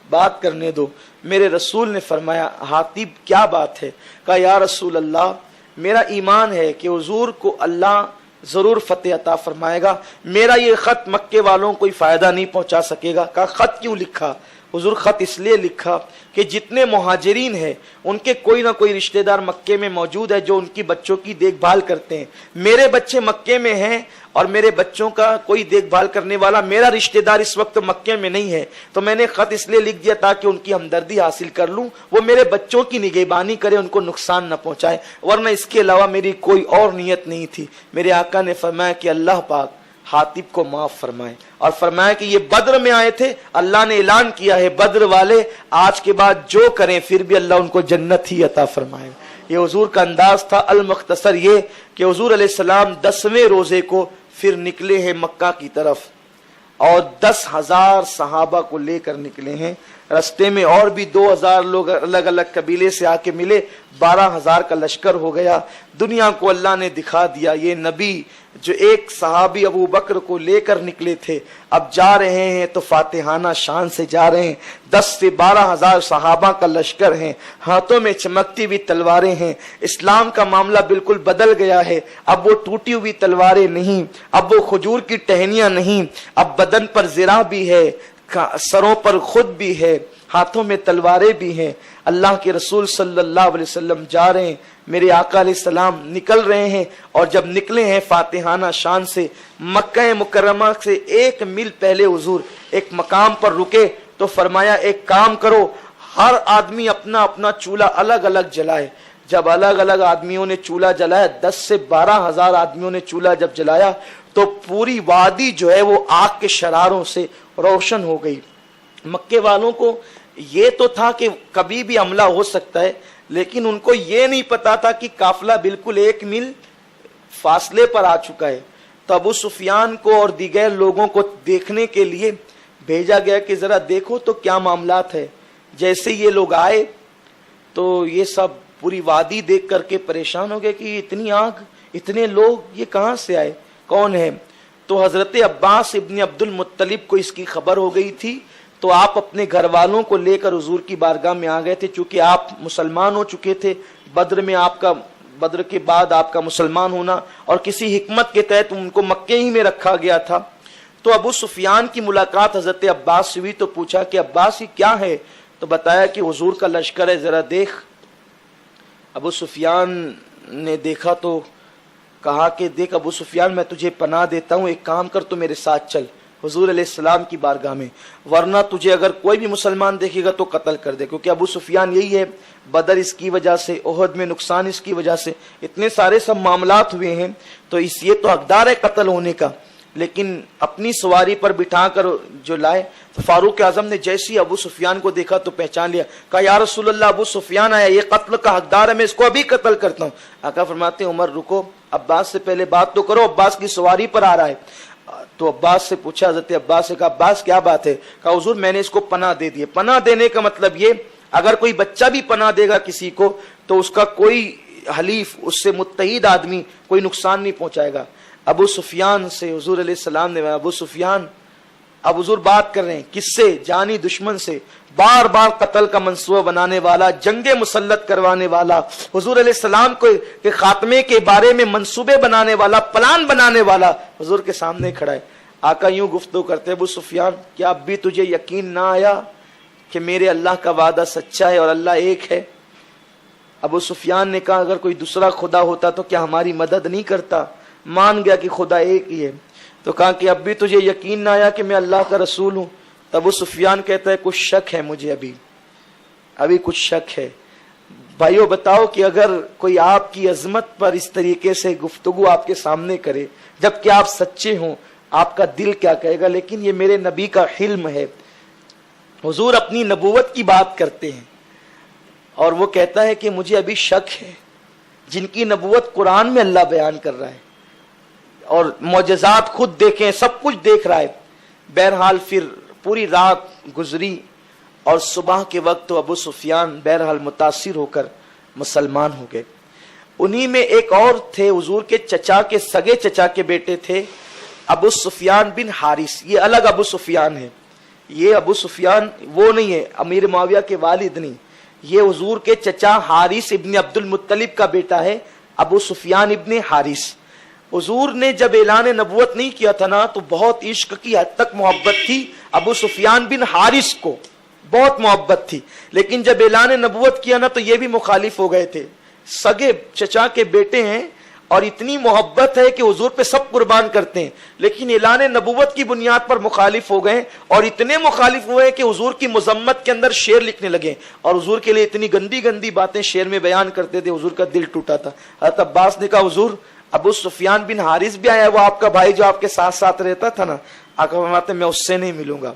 بات کرنے دو. میرے رسول نے فرمایا حاطب کیا بات ہے؟ کہا یا رسول اللہ میرا ایمان ہے کہ حضور کو اللہ ضرور فتح عطا فرمائے گا، میرا یہ خط مکے والوں کو کوئی فائدہ نہیں پہنچا سکے گا. کہا خط کیوں لکھا؟ حضور خط اس لیے لکھا کہ جتنے مہاجرین ہیں ان کے کوئی نہ کوئی رشتہ دار مکے میں موجود ہے جو ان کی بچوں کی دیکھ بھال کرتے ہیں. میرے بچے مکے میں ہیں اور میرے بچوں کا کوئی دیکھ بھال کرنے والا میرا رشتہ دار اس وقت مکے میں نہیں ہے، تو میں نے خط اس لیے لکھ دیا تاکہ ان کی ہمدردی حاصل کر لوں، وہ میرے بچوں کی نگہبانی کرے، ان کو نقصان نہ پہنچائے، ورنہ اس کے علاوہ میری کوئی اور نیت نہیں تھی. میرے آقا نے فرمایا کہ اللہ پاک حاطب کو معاف فرمائے، اور فرمایا کہ یہ بدر میں آئے تھے، اللہ نے اعلان کیا ہے بدر والے آج کے بعد جو کریں پھر بھی اللہ ان کو جنت ہی عطا فرمائے. یہ حضور کا انداز تھا. المختصر یہ کہ حضور علیہ السلام 10ویں روزے کو پھر نکلے ہیں مکہ کی طرف، اور 10,000 صحابہ کو لے کر نکلے ہیں. رستے میں اور بھی 2,000 لوگ الگ الگ قبیلے سے آ کے ملے، 12,000 کا لشکر ہو گیا. دنیا کو اللہ نے دکھا دیا یہ نبی جو ایک صحابی ابو بکر کو لے کر نکلے تھے اب جا رہے ہیں تو فاتحانہ شان سے جا رہے ہیں. 10 سے 12,000 صحابہ کا لشکر ہیں، ہاتھوں میں چمکتی ہوئی تلواریں ہیں. اسلام کا معاملہ بالکل بدل گیا ہے. اب وہ ٹوٹی ہوئی تلواریں نہیں، اب وہ کھجور کی ٹہنیاں نہیں، اب بدن پر زرہ بھی ہے، سروں پر خود بھی ہے، ہاتھوں میں تلواریں بھی ہیں. اللہ کے رسول صلی اللہ علیہ وسلم جا رہے ہیں، میرے آقا علیہ السلام نکل رہے ہیں، اور جب نکلے ہیں فاتحانہ شان سے مکہ مکرمہ سے 1 میل پہلے حضور ایک مقام پر رکے تو فرمایا ایک کام کرو، ہر آدمی اپنا اپنا چولہا الگ الگ جلائے. جب الگ الگ آدمیوں نے چولہا جلایا، 10 سے 12,000 آدمیوں نے چولہا جب جلایا تو پوری وادی جو ہے وہ آگ کے شراروں سے روشن ہو گئی. مکے والوں کو یہ تو تھا کہ کبھی بھی حملہ ہو سکتا ہے، لیکن ان کو یہ نہیں پتا تھا کہ قافلہ بالکل 1 میل فاصلے پر آ چکا ہے. تو ابو سفیان کو اور دیگر لوگوں کو دیکھنے کے لیے بھیجا گیا کہ ذرا دیکھو تو کیا معاملات ہے. جیسے یہ لوگ آئے تو یہ سب پوری وادی دیکھ کر کے پریشان ہو گئے کہ اتنی آگ، اتنے لوگ، یہ کہاں سے آئے، کون ہے. تو حضرت عباس ابن عبد المطلب کو اس کی خبر ہو گئی تھی، تو آپ اپنے گھر والوں کو لے کر حضور کی بارگاہ میں آ گئے تھے. چونکہ آپ مسلمان ہو چکے تھے، بدر کے بعد آپ کا مسلمان ہونا اور کسی حکمت کے تحت ان کو مکے ہی میں رکھا گیا تھا. تو ابو سفیان کی ملاقات حضرت عباس سے ہوئی تو پوچھا کہ عباس یہ کیا ہے؟ تو بتایا کہ حضور کا لشکر ہے، ذرا دیکھ. ابو سفیان نے دیکھا تو کہا کہ دیکھ ابو سفیان میں تجھے پناہ دیتا ہوں، ایک کام کر تو میرے ساتھ چل حضور علیہ السلام کی بارگاہ میں، ورنہ تجھے اگر کوئی بھی مسلمان دیکھے گا تو قتل کر دے. کیونکہ ابو سفیان یہی ہے، بدر اس کی وجہ سے، احد میں نقصان اس کی وجہ سے، اتنے سارے سب معاملات ہوئے ہیں، تو اس یہ تو حقدار ہے قتل ہونے کا. لیکن اپنی سواری پر بٹھا کر جو لائے تو فاروق اعظم نے جیسی ابو سفیان کو دیکھا تو پہچان لیا. کہا یا رسول اللہ ابو سفیان آیا، یہ قتل کا حقدار ہے، میں اس کو ابھی قتل کرتا ہوں. آقا فرماتے ہیں عمر رکو، عباس سے پہلے بات تو کرو، عباس کی سواری پر آ رہا ہے. تو عباس سے پوچھا، حضرت عباس سے کہا عباس کیا بات ہے؟ کہا حضور میں نے اس کو پناہ دے دی. پناہ دینے کا مطلب یہ، اگر کوئی بچہ بھی پناہ دے گا کسی کو تو اس کا کوئی حلیف، اس سے متحد آدمی کوئی نقصان نہیں پہنچائے گا. ابو سفیان سے حضور علیہ السلام نے، ابو سفیان اب حضور بات کر رہے ہیں کس سے؟ جانی دشمن سے، بار بار قتل کا منصوبہ بنانے والا، جنگ مسلط کروانے والا، حضور علیہ السلام کو کے خاتمے کے بارے میں منصوبے بنانے والا، پلان بنانے والا حضور کے سامنے کھڑا ہے. آقا یوں گفتگو کرتے، ابو سفیان کیا اب بھی تجھے یقین نہ آیا کہ میرے اللہ کا وعدہ سچا ہے اور اللہ ایک ہے؟ ابو سفیان نے کہا اگر کوئی دوسرا خدا ہوتا تو کیا ہماری مدد نہیں کرتا؟ مان گیا کہ خدا ایک ہی ہے. تو کہا کہ اب بھی تجھے یقین نہ آیا کہ میں اللہ کا رسول ہوں؟ تو ابو سفیان کہتا ہے کچھ شک ہے مجھے، ابھی کچھ شک ہے. بھائیو بتاؤ کہ اگر کوئی آپ کی عظمت پر اس طریقے سے گفتگو آپ کے سامنے کرے جبکہ آپ سچے ہوں، آپ کا دل کیا کہے گا؟ لیکن یہ میرے نبی کا حلم ہے. حضور اپنی نبوت کی بات کرتے ہیں اور وہ کہتا ہے کہ مجھے ابھی شک ہے. جن کی نبوت قرآن میں اللہ بیان کر رہا ہے اور معجزات خود دیکھیں، سب کچھ دیکھ رہا ہے. بہرحال پھر پوری رات گزری اور صبح کے وقت تو ابو سفیان بہرحال متاثر ہو کر مسلمان ہو گئے. انہی میں ایک اور تھے، حضور کے چچا کے سگے چچا کے بیٹے تھے ابو سفیان بن حارث. یہ الگ ابو سفیان ہے، یہ ابو سفیان وہ نہیں ہے، امیر معاویہ کے والد نہیں. یہ حضور کے چچا حارث ابن عبد المطلب کا بیٹا ہے، ابو سفیان ابن حارث. حضور نے جب اعلان نبوت نہیں کیا تھا نا تو بہت عشق کی حد تک محبت تھی ابو سفیان بن حارث کو، بہت محبت تھی. لیکن جب اعلان نبوت کیا نا تو یہ بھی مخالف ہو گئے تھے. سگے چچا کے بیٹے ہیں اور اتنی محبت ہے کہ حضور پہ سب قربان کرتے ہیں، لیکن اعلان نبوت کی بنیاد پر مخالف ہو گئے اور اتنے مخالف ہوئے کہ حضور کی مذمت کے اندر شعر لکھنے لگے اور حضور کے لیے اتنی گندی گندی باتیں شعر میں بیان کرتے تھے. حضور کا دل ٹوٹا تھا. حضرت عباس نے کہا حضور ابو سفیان بن حارث بھی آیا، وہ آپ کا بھائی جو آپ کے ساتھ ساتھ رہتا تھا نا. آقا فرماتے میں اس سے نہیں ملوں گا،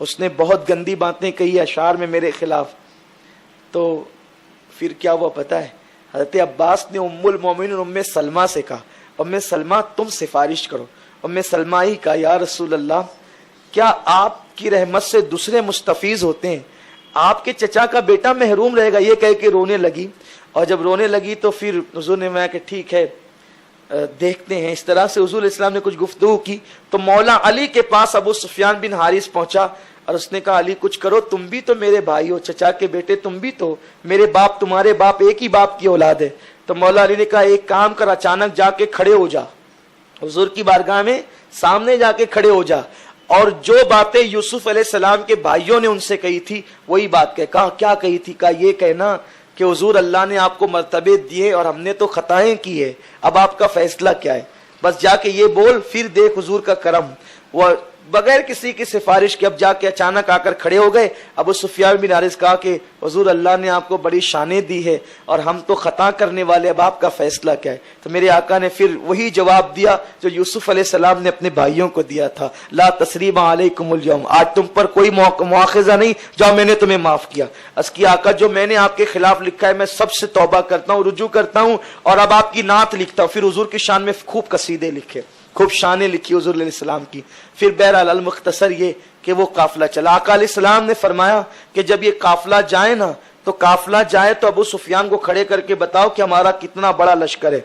اس نے بہت گندی باتیں کہی اشعار میں میرے خلاف. تو پھر کیا ہوا پتہ ہے؟ حضرت عباس نے ام المومنین ام سلمہ سے کہا ام سلمہ تم سفارش کرو. ام سلمہ ہی کہا یا رسول اللہ کیا آپ کی رحمت سے دوسرے مستفیض ہوتے ہیں؟ آپ کے چچا کا بیٹا محروم رہے گا. یہ کہہ کے رونے لگی اور جب رونے لگی تو پھر حضور نے میں کہ ٹھیک ہے دیکھتے ہیں. اس طرح سے حضور اسلام نے کچھ گفتگو کی تو مولا علی کے پاس ابو سفیان بن حارث پہنچا اور اس نے کہا علی کچھ کرو، تم بھی تو میرے بھائی ہو، چچا کے بیٹے تم بھی تو، میرے باپ تمہارے باپ ایک ہی باپ کی اولاد ہے. تو مولا علی نے کہا ایک کام کر، اچانک جا کے کھڑے ہو جا حضور کی بارگاہ میں، سامنے جا کے کھڑے ہو جا اور جو باتیں یوسف علیہ السلام کے بھائیوں نے ان سے کہی تھی وہی بات کہے. کہا کیا کہی تھی؟ کہا یہ کہنا کہ حضور اللہ نے آپ کو مرتبے دیے اور ہم نے تو خطائیں کی ہے، اب آپ کا فیصلہ کیا ہے؟ بس جا کے یہ بول، پھر دیکھ حضور کا کرم. وہ بغیر کسی کی سفارش کے اب جا کے اچانک آ کر کھڑے ہو گئے. ابو سفیان بن حارث کہا کہ حضور اللہ نے آپ کو بڑی شانیں دی ہے اور ہم تو خطا کرنے والے، اب آپ کا فیصلہ کیا ہے؟ تو میرے آقا نے پھر وہی جواب دیا جو یوسف علیہ السلام نے اپنے بھائیوں کو دیا تھا، لا تثریب علیکم اليوم، آج تم پر کوئی مواخذہ نہیں، جاؤ میں نے تمہیں معاف کیا. اس کی آقا جو میں نے آپ کے خلاف لکھا ہے میں سب سے توبہ کرتا ہوں، رجوع کرتا ہوں اور اب آپ کی نعت لکھتا ہوں. پھر حضور کی شان میں خوب قصیدے لکھے، خوب شانیں لکھی حضور علیہ السلام کی. پھر بہرحال المختصر یہ کہ وہ قافلہ چلا. آقا علیہ السلام نے فرمایا کہ جب یہ قافلہ جائے نا تو قافلہ جائے تو ابو سفیان کو کھڑے کر کے بتاؤ کہ ہمارا کتنا بڑا لشکر ہے.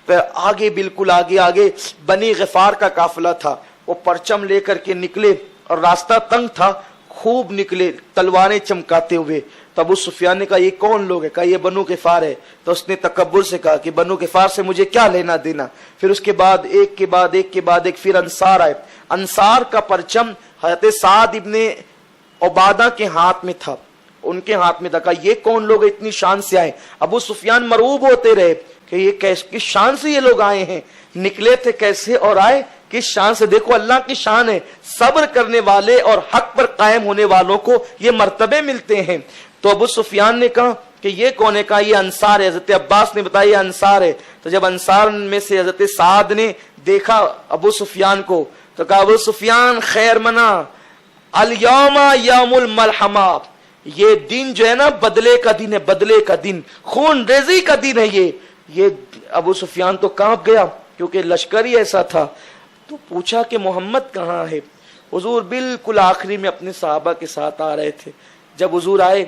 پھر آگے بالکل آگے بنی غفار کا قافلہ تھا، وہ پرچم لے کر کے نکلے اور راستہ تنگ تھا، خوب نکلے تلواریں چمکاتے ہوئے. تو ابو سفیان نے کہا یہ کون لوگ ہے؟ کہا یہ بنو غفار ہے. تو اس نے تکبر سے کہا کہ بنو غفار سے مجھے کیا لینا دینا. پھر اس کے بعد ایک کے بعد ایک پھر انصار آئے. انصار کا پرچم حضرت سعد ابن عبادہ کے ہاتھ میں تھا. ان کے ہاتھ میں تھا. یہ کون لوگ اتنی شان سے آئے؟ ابو سفیان مرعوب ہوتے رہے کہ یہ کس شان سے یہ لوگ آئے ہیں، نکلے تھے کیسے اور آئے کس شان سے. دیکھو اللہ کی شان ہے، صبر کرنے والے اور حق پر قائم ہونے والوں کو یہ مرتبے ملتے ہیں. تو ابو سفیان نے کہا کہ یہ کون ہے؟ کہا یہ انصار ہے. حضرت عباس نے بتایا یہ انصار ہے. تو جب انصار میں سے حضرت سعد نے دیکھا ابو سفیان کو تو کہا ابو سفیان خیر منا، الیوم یوم الملحمہ، یہ دن جو ہے نا بدلے کا دن ہے، بدلے کا دن، خون ریزی کا دن ہے. یہ ابو سفیان تو کانپ گیا کیونکہ لشکر ہی ایسا تھا. تو پوچھا کہ محمد کہاں ہے؟ حضور بالکل آخری میں اپنے صحابہ کے ساتھ آ رہے تھے. جب حضور آئے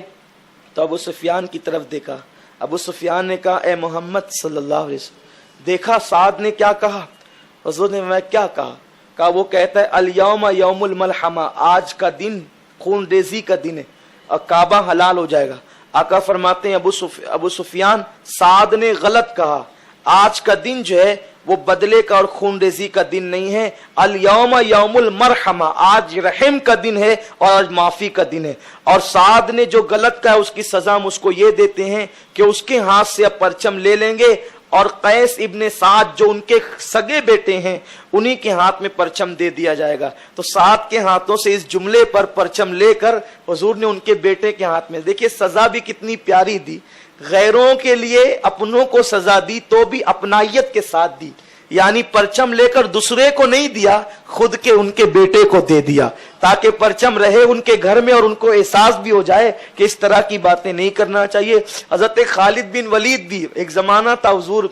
تو ابو سفیان کی طرف دیکھا. ابو سفیان نے کہا اے محمد صلی اللہ علیہ وسلم. دیکھا سعد نے کیا کہا؟ حضور نے میں کیا کہا؟ کہا وہ کہتا ہے الیوم یوم الملحمہ، آج کا دن خون ریزی کا دن ہے اور کعبہ حلال ہو جائے گا. آقا فرماتے ہیں ابو سفیان سعد نے غلط کہا، آج کا دن جو ہے وہ بدلے کا اور خون ریزی کا دن نہیں ہے، الیوم یوم المرحمہ، آج رحم کا دن ہے اور آج معافی کا دن ہے. اور سعد نے جو غلط کہا اس کی سزا ہم اس کو یہ دیتے ہیں کہ اس کے ہاتھ سے اب پرچم لے لیں گے اور قیس ابن سعد جو ان کے سگے بیٹے ہیں انہی کے ہاتھ میں پرچم دے دیا جائے گا. تو سعد کے ہاتھوں سے اس جملے پر پرچم لے کر حضور نے ان کے بیٹے کے ہاتھ میں. دیکھیے سزا بھی کتنی پیاری دی، غیروں کے لیے اپنوں کو سزا دی تو بھی اپنائیت کے ساتھ دی. یعنی پرچم لے کر دوسرے کو نہیں دیا، خود کے ان کے بیٹے کو دے دیا تاکہ پرچم رہے ان کے گھر میں اور ان کو احساس بھی ہو جائے کہ اس طرح کی باتیں نہیں کرنا چاہیے. حضرت خالد بن ولید بھی ایک زمانہ تھا حضور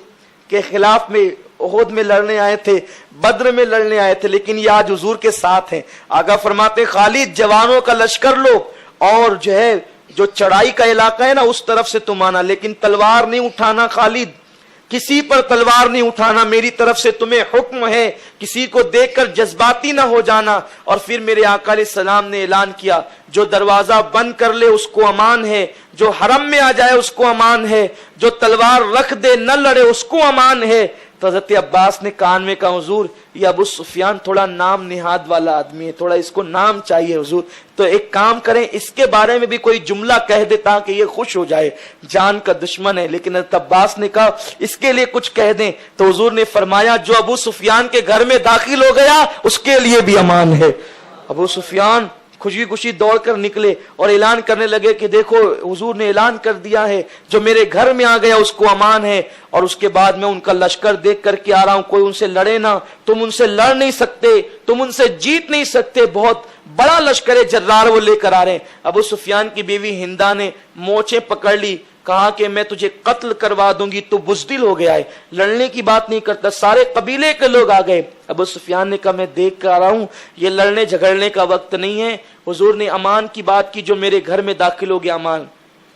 کے خلاف میں احد میں لڑنے آئے تھے، بدر میں لڑنے آئے تھے، لیکن یہ آج حضور کے ساتھ ہیں. آقا فرماتے خالد جوانوں کا لشکر لو اور جو ہے جو چڑھائی کا علاقہ ہے نا اس طرف سے تم آنا، لیکن تلوار نہیں اٹھانا. خالد کسی پر تلوار نہیں اٹھانا، میری طرف سے تمہیں حکم ہے، کسی کو دیکھ کر جذباتی نہ ہو جانا. اور پھر میرے آقا علیہ السلام نے اعلان کیا جو دروازہ بند کر لے اس کو امان ہے، جو حرم میں آ جائے اس کو امان ہے، جو تلوار رکھ دے نہ لڑے اس کو امان ہے. تو حضرت عباس نے کان میں کہا حضور یہ ابو سفیان تھوڑا نام نہاد والا آدمی ہے، تھوڑا اس کو نام چاہیے حضور. تو ایک کام کریں اس کے بارے میں بھی کوئی جملہ کہہ دے تاکہ یہ خوش ہو جائے، جان کا دشمن ہے. لیکن حضرت عباس نے کہا اس کے لیے کچھ کہہ دیں. تو حضور نے فرمایا جو ابو سفیان کے گھر میں داخل ہو گیا اس کے لیے بھی امان ہے. ابو سفیان خوشی خوشی دوڑ کر نکلے اور اعلان کرنے لگے کہ دیکھو حضور نے اعلان کر دیا ہے جو میرے گھر میں آ گیا اس کو امان ہے. اور اس کے بعد میں ان کا لشکر دیکھ کر کے آ رہا ہوں، کوئی ان سے لڑے نہ، تم ان سے لڑ نہیں سکتے، تم ان سے جیت نہیں سکتے، بہت بڑا لشکر جرار وہ لے کر آ رہے ہیں. ابو سفیان کی بیوی ہندا نے موچیں پکڑ لی، کہا کہ میں تجھے قتل کروا دوں گی، تو بزدل ہو گیا ہے، لڑنے کی بات نہیں کرتا. سارے قبیلے کے لوگ آ گئے. ابو سفیان نے کہا میں دیکھ کر آ رہا ہوں، یہ لڑنے جھگڑنے کا وقت نہیں ہے. حضور نے امان کی بات کی، جو میرے گھر میں داخل ہو گیا امان.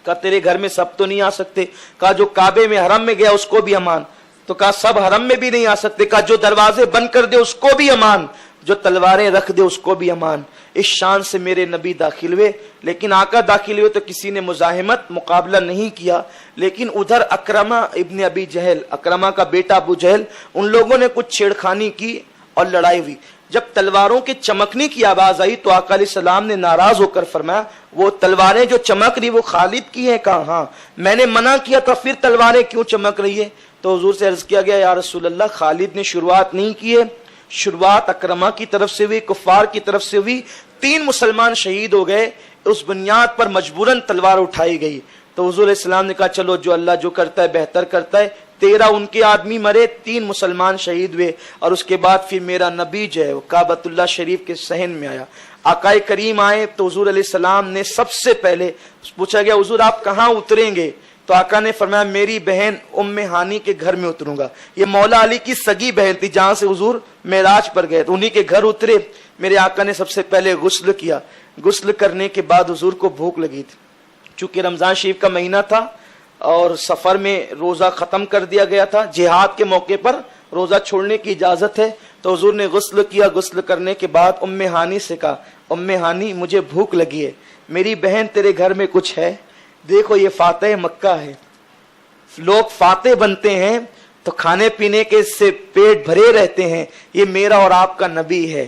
کہا تیرے گھر میں سب تو نہیں آ سکتے. کہا جو کعبے میں حرم میں گیا اس کو بھی امان. تو کہا سب حرم میں بھی نہیں آ سکتے. کہا جو دروازے بند کر دے اس کو بھی امان، جو تلواریں رکھ دے اس کو بھی امان. اس شان سے میرے نبی داخل ہوئے. لیکن آقا داخل ہوئے تو کسی نے مزاحمت مقابلہ نہیں کیا. لیکن ادھر اکرمہ ابن ابی جہل، اکرمہ کا بیٹا ابو جہل، ان لوگوں نے کچھ چھیڑخانی کی اور لڑائی ہوئی. جب تلواروں کے چمکنے کی آواز آئی تو آقا علیہ السلام نے ناراض ہو کر فرمایا وہ تلواریں جو چمک رہی وہ خالد کی ہیں؟ کہا ہاں. میں نے منع کیا تھا پھر تلواریں کیوں چمک رہی ہے؟ تو حضور سے عرض کیا گیا یا رسول اللہ خالد نے شروعات نہیں کی ہے، شروعات اکرمہ کی طرف سے ہوئی، کفار کی طرف سے ہوئی. 3 مسلمان شہید ہو گئے، اس بنیاد پر مجبوراً تلوار اٹھائی گئی. تو حضور علیہ السلام نے کہا چلو جو اللہ جو کرتا ہے بہتر کرتا ہے. 13 ان کے آدمی مرے، 3 مسلمان شہید ہوئے. اور اس کے بعد پھر میرا نبی جو ہے وہ کعبۃ اللہ شریف کے صحن میں آیا. آقا کریم آئے تو حضور علیہ السلام نے سب سے پہلے پوچھا گیا حضور آپ کہاں اتریں گے؟ تو آقا نے فرمایا میری بہن ام ہانی کے گھر میں اتروں گا. یہ مولا علی کی سگی بہن تھی جہاں سے حضور معراج پر گئے، تو انہی کے گھر اترے. میرے آقا نے سب سے پہلے غسل کیا. غسل کرنے کے بعد حضور کو بھوک لگی تھی، چونکہ رمضان شریف کا مہینہ تھا اور سفر میں روزہ ختم کر دیا گیا تھا، جہاد کے موقع پر روزہ چھوڑنے کی اجازت ہے. تو حضور نے غسل کیا. غسل کرنے کے بعد ام ہانی سے کہا ام ہانی مجھے بھوک لگی ہے، میری بہن تیرے گھر میں کچھ ہے؟ دیکھو یہ فاتح مکہ ہے، لوگ فاتح بنتے ہیں تو کھانے پینے کے سے پیٹ بھرے رہتے ہیں. یہ میرا اور آپ کا نبی ہے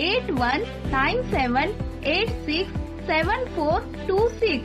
8197867426।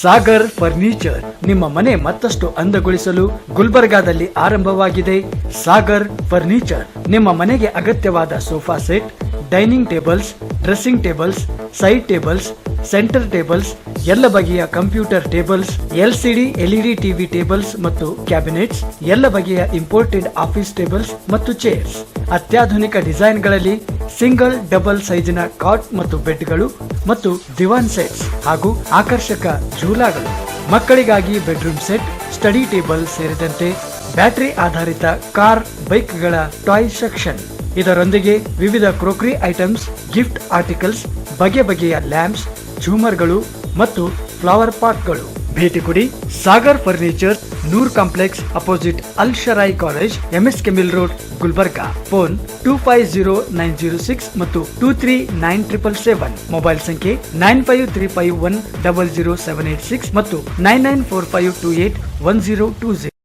ಸಾಗರ್ ಫರ್ನಿಚರ್ ನಿಮ್ಮ ಮನೆ ಮತ್ತಷ್ಟು ಅಂದಗೊಳಿಸಲು ಗುಲ್ಬರ್ಗಾದಲ್ಲಿ ಆರಂಭವಾಗಿದೆ. ಸಾಗರ್ ಫರ್ನಿಚರ್ ನಿಮ್ಮ ಮನೆಗೆ ಅಗತ್ಯವಾದ sofa set, dining tables, dressing tables, side tables, centre tables, ಎಲ್ಲ ಬಗೆಯ computer tables, LCD LED TV tables ಮತ್ತು ಕ್ಯಾಬಿನೆಟ್ಸ್, ಎಲ್ಲ ಬಗೆಯ ಇಂಪೋರ್ಟೆಡ್ ಆಫೀಸ್ ಟೇಬಲ್ಸ್ ಮತ್ತು ಚೇರ್ಸ್, ಅತ್ಯಾಧುನಿಕ ಡಿಸೈನ್ಗಳಲ್ಲಿ ಸಿಂಗಲ್ ಡಬಲ್ ಸೈಜಿನ ಕಾಟ್ ಮತ್ತು ಬೆಡ್ಗಳು ಮತ್ತು ದಿವಾನ್ ಸೆಟ್ಸ್ ಹಾಗೂ ಆಕರ್ಷಕ ಝೂಲಾಗಳು, ಮಕ್ಕಳಿಗಾಗಿ ಬೆಡ್ರೂಮ್ ಸೆಟ್, ಸ್ಟಡಿ ಟೇಬಲ್ ಸೇರಿದಂತೆ ಬ್ಯಾಟರಿ ಆಧಾರಿತ ಕಾರ್, ಬೈಕ್ಗಳ ಟಾಯ್ ಸೆಕ್ಷನ್. ಇದರೊಂದಿಗೆ ವಿವಿಧ ಕ್ರೋಕರಿ ಐಟಮ್ಸ್, ಗಿಫ್ಟ್ ಆರ್ಟಿಕಲ್ಸ್, ಬಗೆ ಬಗೆಯ ಲ್ಯಾಂಪ್ಸ್, ಝೂಮರ್ಗಳು ಮತ್ತು ಫ್ಲವರ್ ಪಾಟ್ಗಳು. ಭೇಟಿ ಕೊಡಿ Sagar furniture, Noor complex opposite Al Sharayi college, MSK mill road, Gulbarga. Phone 250906 ಮತ್ತು 239777. ಮೊಬೈಲ್ ಸಂಖ್ಯೆ 9535100786 ಮತ್ತು 9945281020.